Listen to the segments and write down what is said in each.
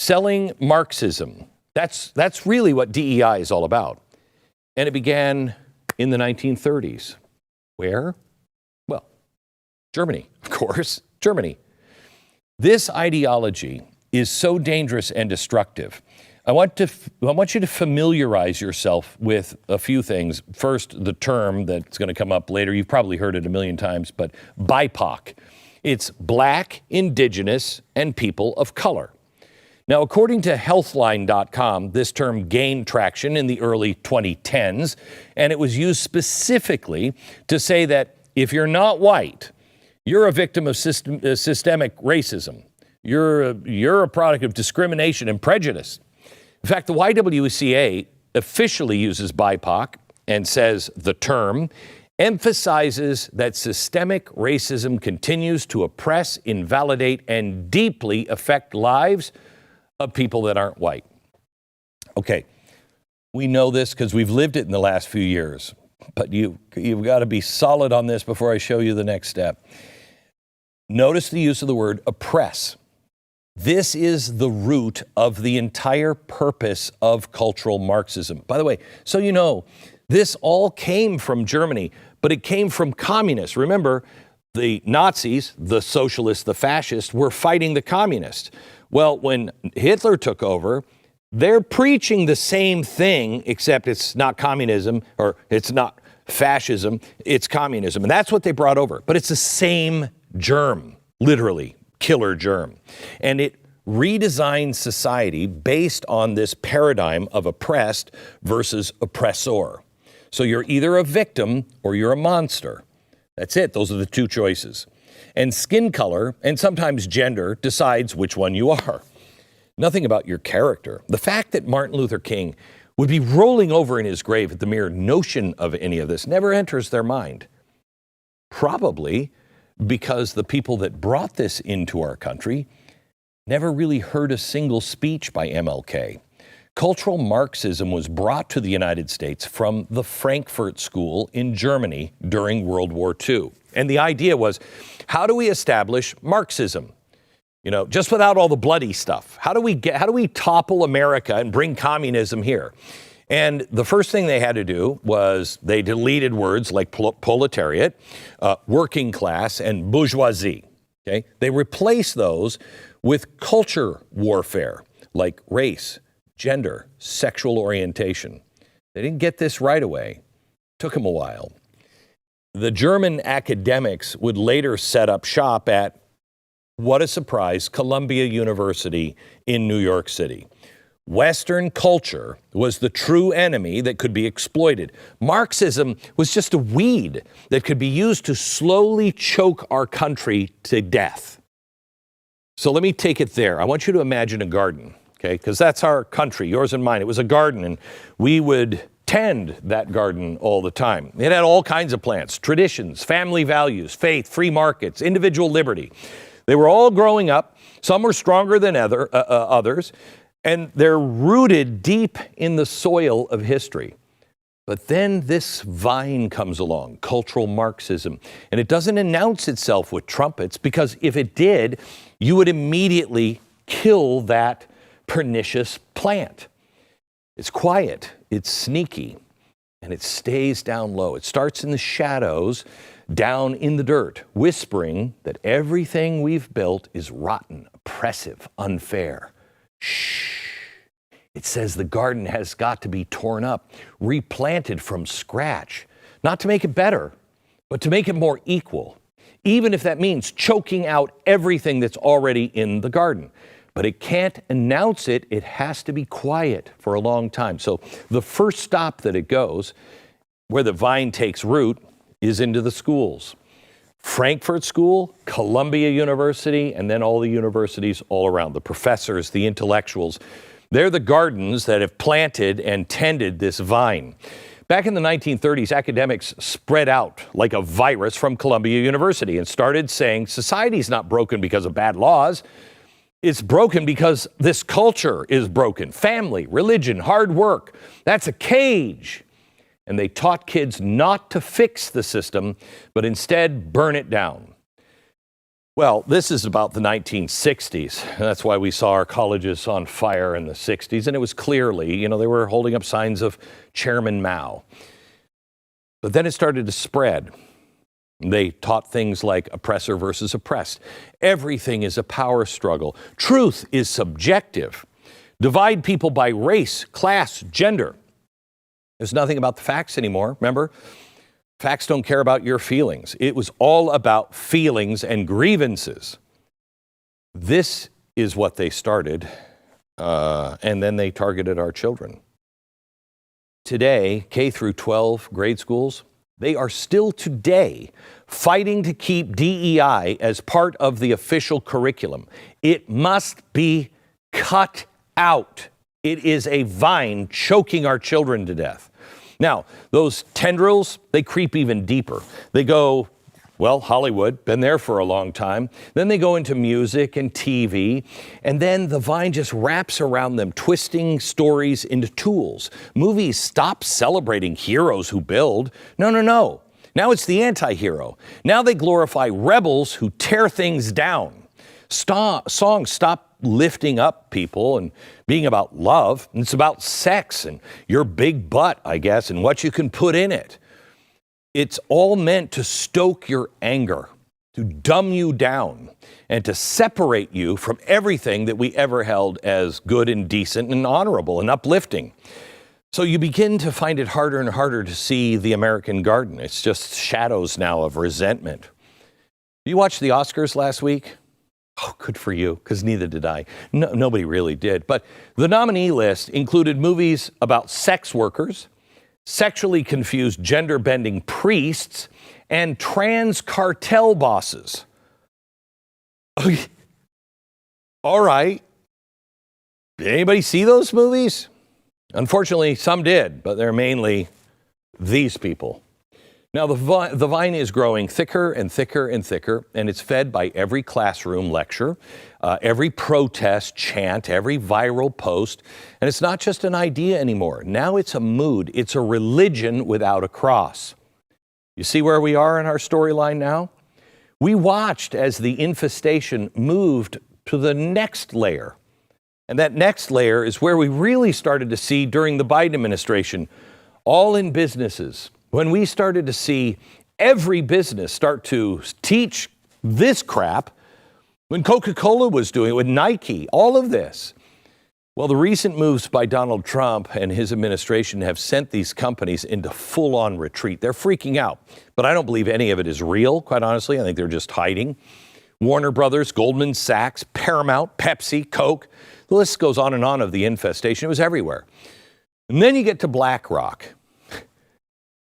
selling Marxism. That's really what DEI is all about. And it began in the 1930s. Where? Well, Germany, of course, Germany. This ideology is so dangerous and destructive. I want you to familiarize yourself with a few things. First, the term that's going to come up later. You've probably heard it a million times, but BIPOC. It's Black, Indigenous, and People of Color. Now, according to Healthline.com, this term gained traction in the early 2010s, and it was used specifically to say that if you're not white, you're a victim of systemic racism. You're a product of discrimination and prejudice. In fact, the YWCA officially uses BIPOC and says the term emphasizes that systemic racism continues to oppress, invalidate, and deeply affect lives of people that aren't white. Okay, we know this because we've lived it in the last few years, but you've got to be solid on this before I show you the next step. Notice the use of the word oppress. This is the root of the entire purpose of cultural Marxism. By the way, so you know, this all came from Germany, but it came from communists. Remember, the Nazis, the socialists, the fascists, were fighting the communists. Well, when Hitler took over, they're preaching the same thing, except it's not communism, or it's not fascism, it's communism. And that's what they brought over. But it's the same germ, literally, killer germ. And it redesigned society based on this paradigm of oppressed versus oppressor. So you're either a victim or you're a monster. That's it. Those are the two choices. And skin color and sometimes gender decides which one you are. Nothing about your character. The fact that Martin Luther King would be rolling over in his grave at the mere notion of any of this never enters their mind. Probably because the people that brought this into our country never really heard a single speech by MLK. Cultural Marxism was brought to the United States from the Frankfurt School in Germany during World War II. And the idea was, how do we establish Marxism? You know, just without all the bloody stuff. How do we topple America and bring communism here? And the first thing they had to do was they deleted words like proletariat, working class, and bourgeoisie. Okay? They replaced those with culture warfare, like race, gender, sexual orientation. They didn't get this right away. Took them a while. The German academics would later set up shop at, what a surprise, Columbia University in New York City. Western culture was the true enemy that could be exploited. Marxism was just a weed that could be used to slowly choke our country to death. So let me take it there. I want you to imagine a garden, okay? Because that's our country, yours and mine. It was a garden, and we would tend that garden all the time. It had all kinds of plants, traditions, family values, faith, free markets, individual liberty. They were all growing up. Some were stronger than others. And they're rooted deep in the soil of history. But then this vine comes along, cultural Marxism, and it doesn't announce itself with trumpets, because if it did, you would immediately kill that pernicious plant. It's quiet, it's sneaky, and it stays down low. It starts in the shadows, down in the dirt, whispering that everything we've built is rotten, oppressive, unfair. Shh. It says the garden has got to be torn up, replanted from scratch, not to make it better, but to make it more equal, even if that means choking out everything that's already in the garden. But it can't announce it. It has to be quiet for a long time. So the first stop that it goes, where the vine takes root, is into the schools. Frankfurt School, Columbia University, and then all the universities all around, the professors, the intellectuals. They're the gardens that have planted and tended this vine. Back in the 1930s, academics spread out like a virus from Columbia University and started saying society's not broken because of bad laws. It's broken because this culture is broken. Family, religion, hard work, that's a cage. And they taught kids not to fix the system, but instead burn it down. Well, this is about the 1960s. That's why we saw our colleges on fire in the 60s. And it was clearly, they were holding up signs of Chairman Mao. But then it started to spread. They taught things like oppressor versus oppressed. Everything is a power struggle. Truth is subjective. Divide people by race, class, gender. There's nothing about the facts anymore, remember? Facts don't care about your feelings. It was all about feelings and grievances. This is what they started, and then they targeted our children. Today, K through 12 grade schools, they are still today fighting to keep DEI as part of the official curriculum. It must be cut out. It is a vine choking our children to death. Now, those tendrils, they creep even deeper. They go, well, Hollywood, been there for a long time. Then they go into music and TV, and then the vine just wraps around them, twisting stories into tools. Movies stop celebrating heroes who build. No. Now it's the anti-hero. Now they glorify rebels who tear things down. Songs stop lifting up people and being about love. It's about sex and your big butt, I guess, and what you can put in it. It's all meant to stoke your anger, to dumb you down, and to separate you from everything that we ever held as good and decent and honorable and uplifting. So you begin to find it harder and harder to see the American garden. It's just shadows now of resentment. You watched the Oscars last week? Oh, good for you, because neither did I. No, nobody really did. But the nominee list included movies about sex workers, sexually confused gender-bending priests, and trans cartel bosses. All right. Did anybody see those movies? Unfortunately, some did, but they're mainly these people. Now, the vine is growing thicker and thicker and thicker, and it's fed by every classroom lecture, every protest chant, every viral post. And it's not just an idea anymore. Now it's a mood. It's a religion without a cross. You see where we are in our storyline now? We watched as the infestation moved to the next layer. And that next layer is where we really started to see during the Biden administration, all in businesses. When we started to see every business start to teach this crap, when Coca-Cola was doing it, with Nike, all of this. Well, the recent moves by Donald Trump and his administration have sent these companies into full-on retreat. They're freaking out, but I don't believe any of it is real, quite honestly. I think they're just hiding. Warner Brothers, Goldman Sachs, Paramount, Pepsi, Coke, the list goes on and on of the infestation. It was everywhere. And then you get to BlackRock.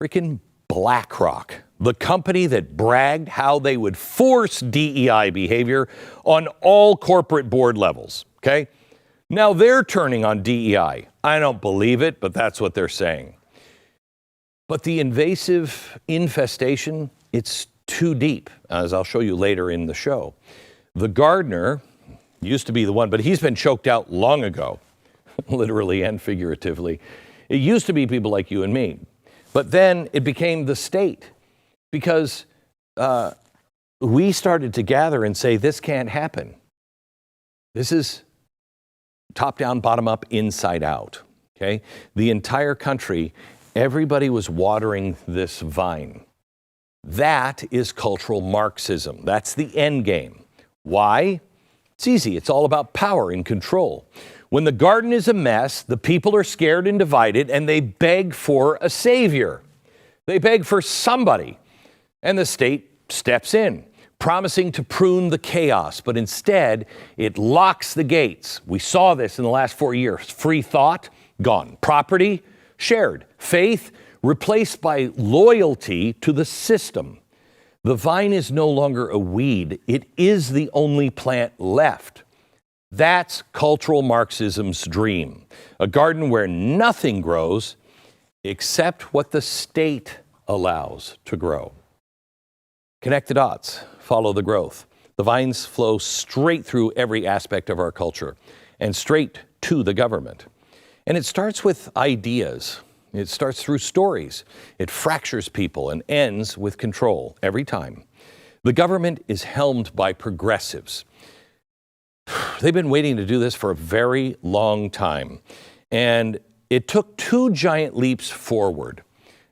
Freaking BlackRock, the company that bragged how they would force DEI behavior on all corporate board levels, okay? Now they're turning on DEI. I don't believe it, but that's what they're saying. But the invasive infestation, it's too deep, as I'll show you later in the show. The gardener used to be the one, but he's been choked out long ago, literally and figuratively. It used to be people like you and me. But then it became the state because we started to gather and say, this can't happen. This is top down, bottom up, inside out. Okay? The entire country, everybody was watering this vine. That is cultural Marxism. That's the end game. Why? It's easy. It's all about power and control. When the garden is a mess, the people are scared and divided, and they beg for a savior. They beg for somebody, and the state steps in, promising to prune the chaos, but instead, it locks the gates. We saw this in the last 4 years. Free thought, gone. Property, shared. Faith, replaced by loyalty to the system. The vine is no longer a weed. It is the only plant left. That's cultural Marxism's dream. A garden where nothing grows except what the state allows to grow. Connect the dots, follow the growth. The vines flow straight through every aspect of our culture and straight to the government. And it starts with ideas. It starts through stories. It fractures people and ends with control every time. The government is helmed by progressives. They've been waiting to do this for a very long time. And it took two giant leaps forward.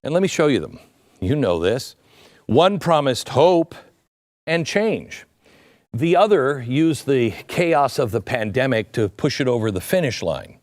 And let me show you them. You know this. One promised hope and change. The other used the chaos of the pandemic to push it over the finish line.